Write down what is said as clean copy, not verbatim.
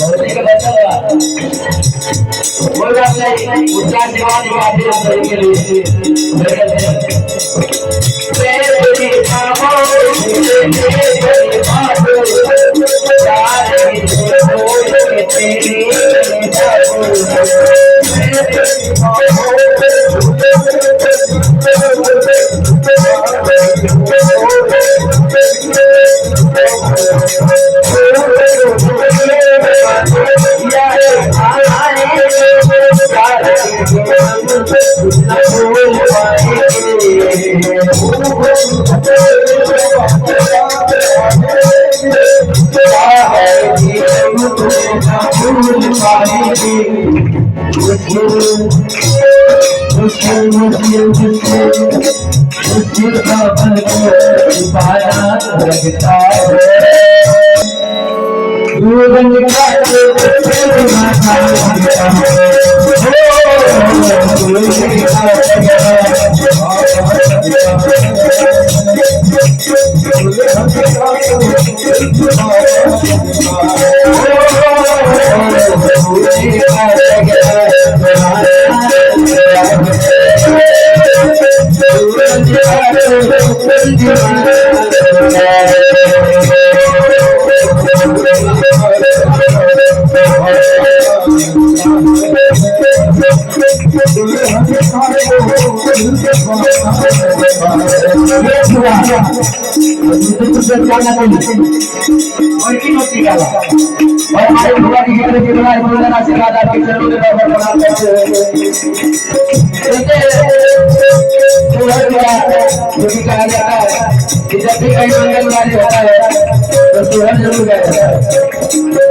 भौतिक बचावा बोल आपले उच्चार दिवाणी वादी केली तेरी नामो तेरी बात सारी बोल तेरी जब भी कहीं मंगलवार होता है तो सुहर जरूर गया